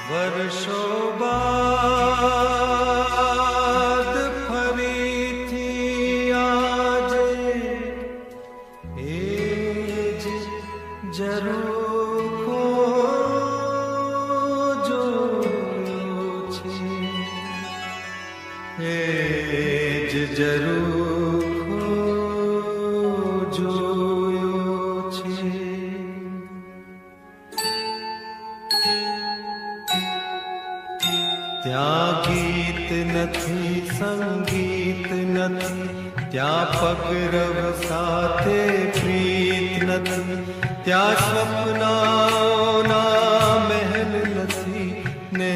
વર્ષો બાદ ફરીથી આજે એ જ જરૂર જોયો છે, એ જ જરૂર જોયો છે. ત્યાં ગીત નથી, સંગીત નથી, ત્યાં પગરવ સાથે પ્રીત નથી, ત્યાં સ્વપ્નાઓના મહેલ નથી ને